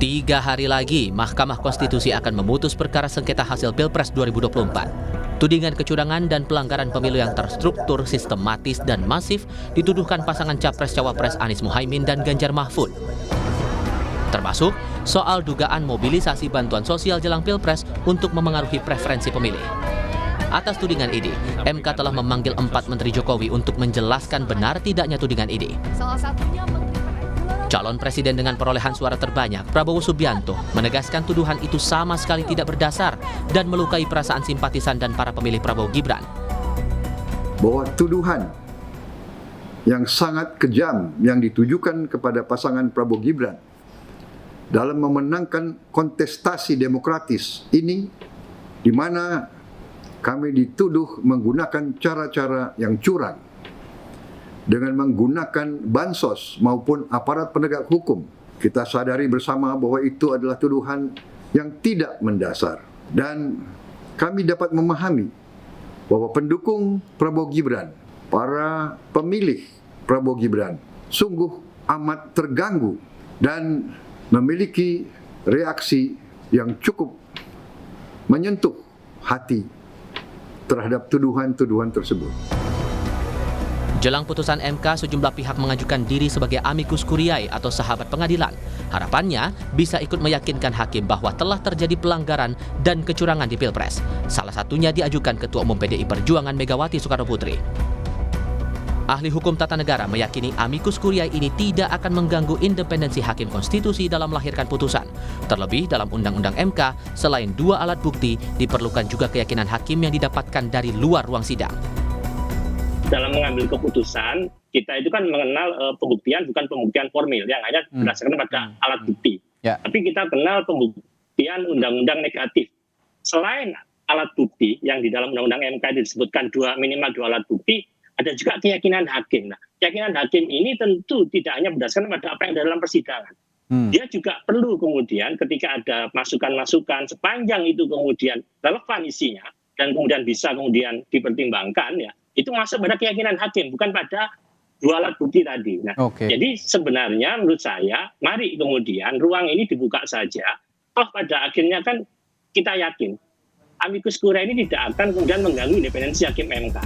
3 hari lagi, Mahkamah Konstitusi akan memutus perkara sengketa hasil Pilpres 2024. Tudingan kecurangan dan pelanggaran pemilu yang terstruktur, sistematis, dan masif dituduhkan pasangan Capres-Cawapres Anies Muhaimin dan Ganjar Mahfud. Termasuk soal dugaan mobilisasi bantuan sosial jelang Pilpres untuk memengaruhi preferensi pemilih. Atas tudingan ini, MK telah memanggil 4 Menteri Jokowi untuk menjelaskan benar tidaknya tudingan ini. Salah satunya Calon presiden dengan perolehan suara terbanyak, Prabowo Subianto, menegaskan tuduhan itu sama sekali tidak berdasar dan melukai perasaan simpatisan dan para pemilih Prabowo Gibran. Bahwa tuduhan yang sangat kejam yang ditujukan kepada pasangan Prabowo Gibran dalam memenangkan kontestasi demokratis ini, di mana kami dituduh menggunakan cara-cara yang curang dengan menggunakan bansos maupun aparat penegak hukum. Kita sadari bersama bahwa itu adalah tuduhan yang tidak mendasar. Dan kami dapat memahami bahwa pendukung Prabowo Gibran, para pemilih Prabowo Gibran, sungguh amat terganggu dan memiliki reaksi yang cukup menyentuh hati terhadap tuduhan-tuduhan tersebut. Jelang putusan MK, sejumlah pihak mengajukan diri sebagai amicus curiae atau sahabat pengadilan. Harapannya bisa ikut meyakinkan hakim bahwa telah terjadi pelanggaran dan kecurangan di Pilpres. Salah satunya diajukan Ketua Umum PDI Perjuangan Megawati Soekarnoputri. Ahli hukum tata negara meyakini amicus curiae ini tidak akan mengganggu independensi hakim konstitusi dalam melahirkan putusan. Terlebih dalam Undang-Undang MK, selain 2 alat bukti, diperlukan juga keyakinan hakim yang didapatkan dari luar ruang sidang. Dalam mengambil keputusan, kita itu kan mengenal pembuktian bukan pembuktian formil yang hanya berdasarkan pada alat bukti. Tapi kita kenal pembuktian undang-undang negatif. Selain alat bukti yang di dalam undang-undang MK disebutkan minimal 2 alat bukti, ada juga keyakinan hakim. Nah, keyakinan hakim ini tentu tidak hanya berdasarkan pada apa yang ada dalam persidangan. Dia juga perlu kemudian ketika ada masukan-masukan sepanjang itu kemudian relevan isinya dan kemudian bisa kemudian dipertimbangkan, ya itu masuk pada keyakinan hakim, bukan pada 2 alat bukti tadi. Nah, jadi sebenarnya menurut saya, mari kemudian ruang ini dibuka saja. Pada akhirnya kan kita yakin amicus curiae ini tidak akan kemudian mengganggu independensi hakim MK.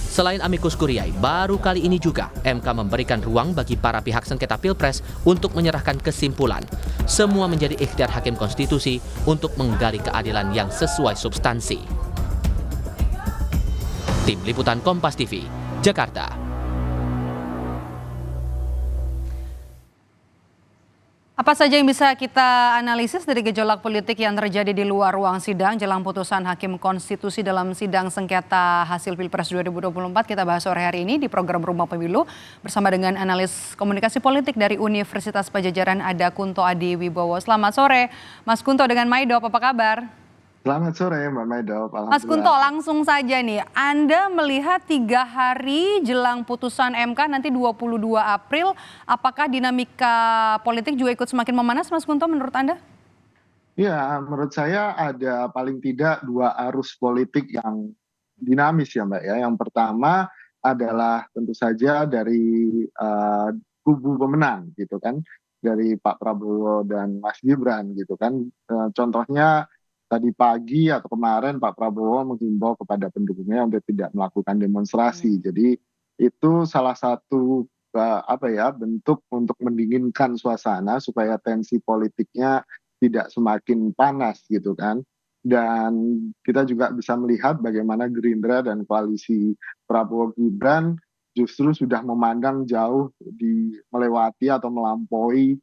Selain amicus curiae, baru kali ini juga MK memberikan ruang bagi para pihak sengketa Pilpres untuk menyerahkan kesimpulan. Semua menjadi ikhtiar hakim konstitusi untuk menggali keadilan yang sesuai substansi. Tim Liputan Kompas TV, Jakarta. Apa saja yang bisa kita analisis dari gejolak politik yang terjadi di luar ruang sidang jelang putusan Hakim Konstitusi dalam sidang sengketa hasil Pilpres 2024? Kita bahas sore hari ini di program Rumah Pemilu bersama dengan analis komunikasi politik dari Universitas Padjadjaran, ada Kunto Adi Wibowo. Selamat sore Mas Kunto dengan Maidop, apa kabar? Selamat sore Mbak Maidop. Mas Kunto, langsung saja nih, Anda melihat 3 hari jelang putusan MK nanti 22 April, apakah dinamika politik juga ikut semakin memanas Mas Kunto menurut Anda? Ya, menurut saya ada paling tidak 2 arus politik yang dinamis ya Mbak ya. Yang pertama adalah tentu saja dari kubu pemenang gitu kan, dari Pak Prabowo dan Mas Gibran gitu kan. Contohnya tadi pagi atau kemarin Pak Prabowo menghimbau kepada pendukungnya untuk tidak melakukan demonstrasi. Jadi itu salah satu bentuk untuk mendinginkan suasana supaya tensi politiknya tidak semakin panas gitu kan. Dan kita juga bisa melihat bagaimana Gerindra dan koalisi Prabowo Gibran justru sudah memandang jauh melewati atau melampaui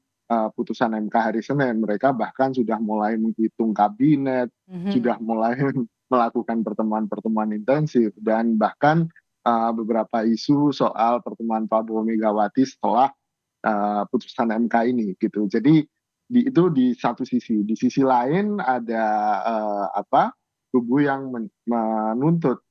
putusan MK hari Senin. Mereka bahkan sudah mulai menghitung kabinet, sudah mulai melakukan pertemuan-pertemuan intensif, dan bahkan beberapa isu soal pertemuan Prabowo Megawati setelah putusan MK ini gitu. Jadi itu di satu sisi. Di sisi lain ada kubu yang menuntut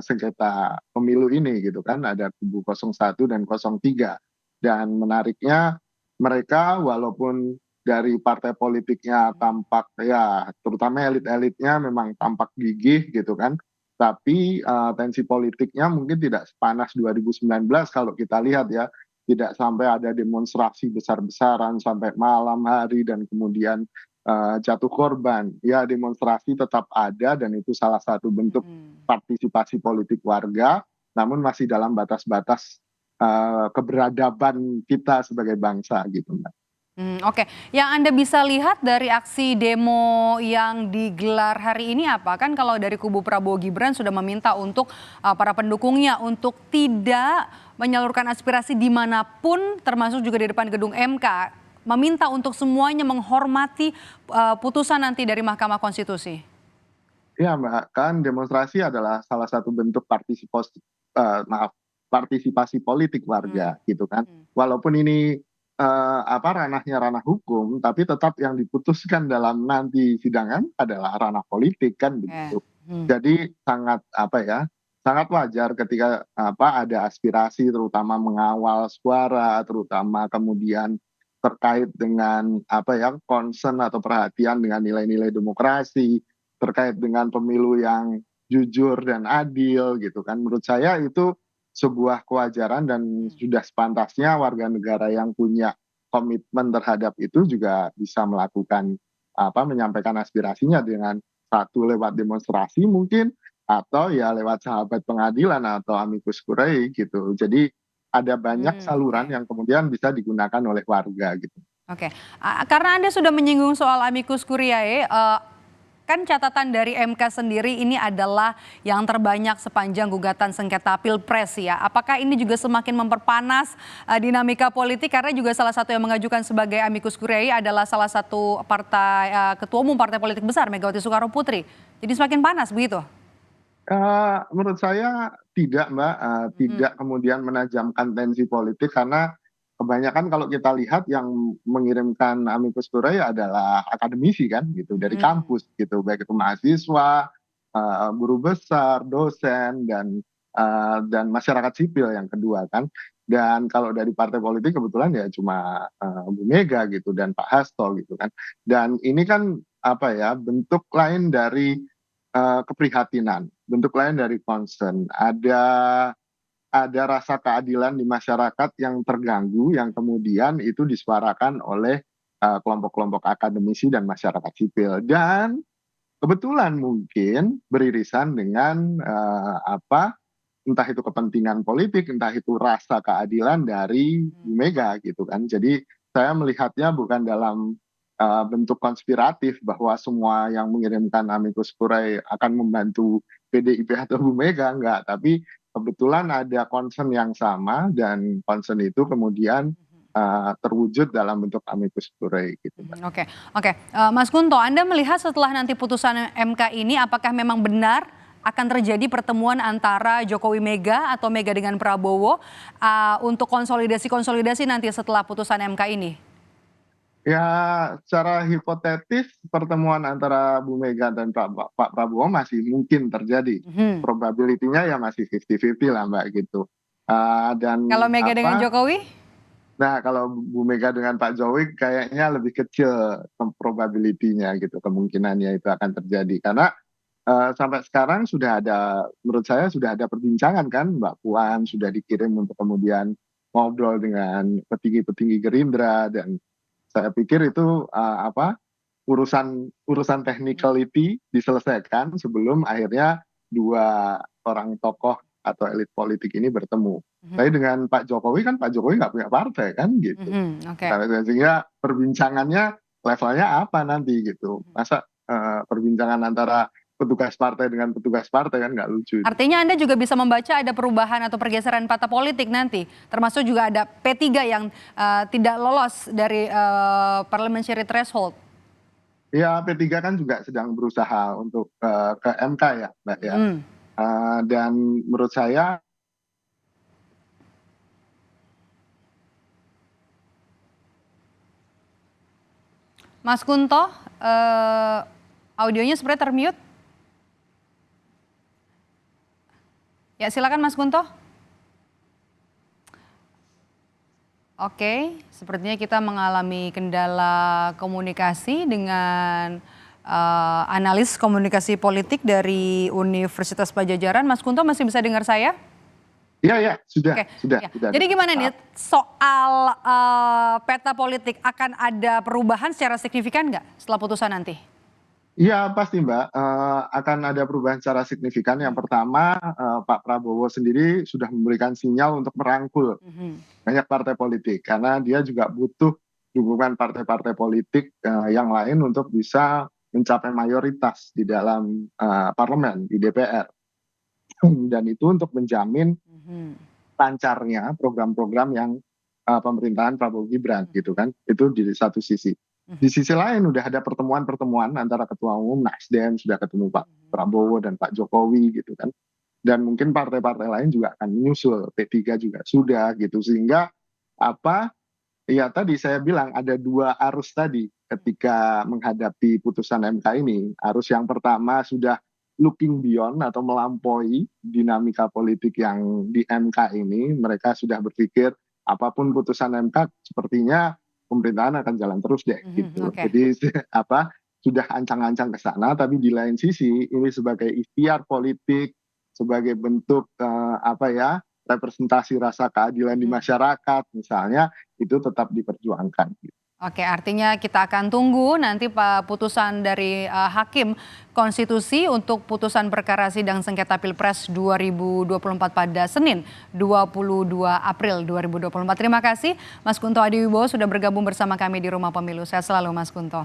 sengketa pemilu ini gitu kan. Ada kubu 01 dan 03. Dan menariknya mereka walaupun dari partai politiknya tampak ya terutama elit-elitnya memang tampak gigih gitu kan, tapi tensi politiknya mungkin tidak sepanas 2019 kalau kita lihat ya. tidak sampai ada demonstrasi besar-besaran sampai malam hari dan kemudian jatuh korban. Ya, demonstrasi tetap ada dan itu salah satu bentuk partisipasi politik warga, namun masih dalam batas-batas keberadaban kita sebagai bangsa gitu, Mbak. Oke, yang Anda bisa lihat dari aksi demo yang digelar hari ini apa? Kan kalau dari kubu Prabowo Gibran sudah meminta untuk para pendukungnya untuk tidak menyalurkan aspirasi dimanapun, termasuk juga di depan gedung MK. Meminta untuk semuanya menghormati putusan nanti dari Mahkamah Konstitusi. Iya, Mbak, kan demonstrasi adalah salah satu bentuk partisipasi politik warga gitu kan. Walaupun ini ranahnya ranah hukum, tapi tetap yang diputuskan dalam nanti sidangan adalah ranah politik kan begitu. Jadi sangat wajar ketika ada aspirasi terutama mengawal suara, terutama kemudian terkait dengan concern atau perhatian dengan nilai-nilai demokrasi, terkait dengan pemilu yang jujur dan adil gitu kan. Menurut saya itu sebuah kewajaran dan sudah sepantasnya warga negara yang punya komitmen terhadap itu juga bisa melakukan menyampaikan aspirasinya dengan satu lewat demonstrasi mungkin, atau ya lewat sahabat pengadilan atau amicus curiae gitu. Jadi ada banyak saluran yang kemudian bisa digunakan oleh warga gitu. Oke, karena Anda sudah menyinggung soal amicus curiae, kan catatan dari MK sendiri ini adalah yang terbanyak sepanjang gugatan sengketa Pilpres ya. Apakah ini juga semakin memperpanas dinamika politik karena juga salah satu yang mengajukan sebagai amicus curiae adalah salah satu partai ketua umum partai politik besar Megawati Soekarno Putri. Jadi semakin panas begitu? Menurut saya tidak, Mbak, tidak kemudian menajamkan tensi politik karena kebanyakan kalau kita lihat yang mengirimkan amicus curiae adalah akademisi kan gitu dari kampus gitu, baik itu mahasiswa, guru besar, dosen dan masyarakat sipil yang kedua kan. Dan kalau dari partai politik kebetulan ya cuma Bu Mega gitu dan Pak Hasto gitu kan. Dan ini kan bentuk lain dari keprihatinan, bentuk lain dari concern. Ada rasa keadilan di masyarakat yang terganggu, yang kemudian itu disuarakan oleh kelompok-kelompok akademisi dan masyarakat sipil. Dan kebetulan mungkin beririsan dengan entah itu kepentingan politik, entah itu rasa keadilan dari Bu Mega gitu kan. Jadi saya melihatnya bukan dalam bentuk konspiratif bahwa semua yang mengirimkan amicus curiae akan membantu PDIP atau Bu Mega, enggak. Tapi kebetulan ada concern yang sama dan concern itu kemudian terwujud dalam bentuk amicus curiae gitu. Oke. Mas Kunto, Anda melihat setelah nanti putusan MK ini apakah memang benar akan terjadi pertemuan antara Jokowi Mega atau Mega dengan Prabowo untuk konsolidasi nanti setelah putusan MK ini? Ya, secara hipotetis pertemuan antara Bu Mega dan Pak Prabowo masih mungkin terjadi. Probability-nya ya masih 50-50 lah, Mbak gitu. Dan kalau Mega dengan Jokowi? Nah, kalau Bu Mega dengan Pak Jokowi kayaknya lebih kecil probability-nya gitu, kemungkinannya itu akan terjadi. Karena sampai sekarang menurut saya sudah ada perbincangan kan, Mbak Puan sudah dikirim untuk kemudian ngobrol dengan petinggi-petinggi Gerindra dan saya pikir itu urusan technicality diselesaikan sebelum akhirnya dua orang tokoh atau elit politik ini bertemu. Tapi dengan Pak Jokowi kan Pak Jokowi nggak punya partai kan gitu. Sehingga perbincangannya levelnya apa nanti gitu. Masa perbincangan antara petugas partai dengan petugas partai kan nggak lucu. Artinya Anda juga bisa membaca ada perubahan atau pergeseran peta politik nanti. Termasuk juga ada P3 yang tidak lolos dari parliamentary threshold. Ya, P3 kan juga sedang berusaha untuk ke MK ya, Mbak ya. Dan menurut saya Mas Kunto, audionya sebenarnya termute. Ya, silakan Mas Kunto. Oke, sepertinya kita mengalami kendala komunikasi dengan analis komunikasi politik dari Universitas Padjadjaran. Mas Kunto masih bisa dengar saya? Iya, sudah, Oke, sudah. ya. Sudah. Jadi gimana nih soal peta politik, akan ada perubahan secara signifikan nggak setelah putusan nanti? Iya pasti Mbak, akan ada perubahan secara signifikan. Yang pertama, Pak Prabowo sendiri sudah memberikan sinyal untuk merangkul banyak partai politik, karena dia juga butuh dukungan partai-partai politik yang lain untuk bisa mencapai mayoritas di dalam parlemen, di DPR. Dan itu untuk menjamin lancarnya program-program yang pemerintahan Prabowo Gibran gitu kan, itu di satu sisi. Di sisi lain udah ada pertemuan-pertemuan antara Ketua Umum Nasdem, sudah ketemu Pak Prabowo dan Pak Jokowi gitu kan. Dan mungkin partai-partai lain juga akan menyusul, P3 juga sudah gitu. Sehingga ya tadi saya bilang ada dua arus tadi ketika menghadapi putusan MK ini. Arus yang pertama sudah looking beyond atau melampaui dinamika politik yang di MK ini. Mereka sudah berpikir apapun putusan MK sepertinya pemerintahan akan jalan terus deh gitu. Jadi sudah ancang-ancang ke sana, tapi di lain sisi ini sebagai ikhtiar politik, sebagai bentuk representasi rasa keadilan di masyarakat misalnya, itu tetap diperjuangkan. Oke, artinya kita akan tunggu nanti putusan dari Hakim Konstitusi untuk putusan perkara sidang sengketa Pilpres 2024 pada Senin 22 April 2024. Terima kasih Mas Kunto Adiwibowo sudah bergabung bersama kami di Rumah Pemilu. Sehat selalu Mas Kunto.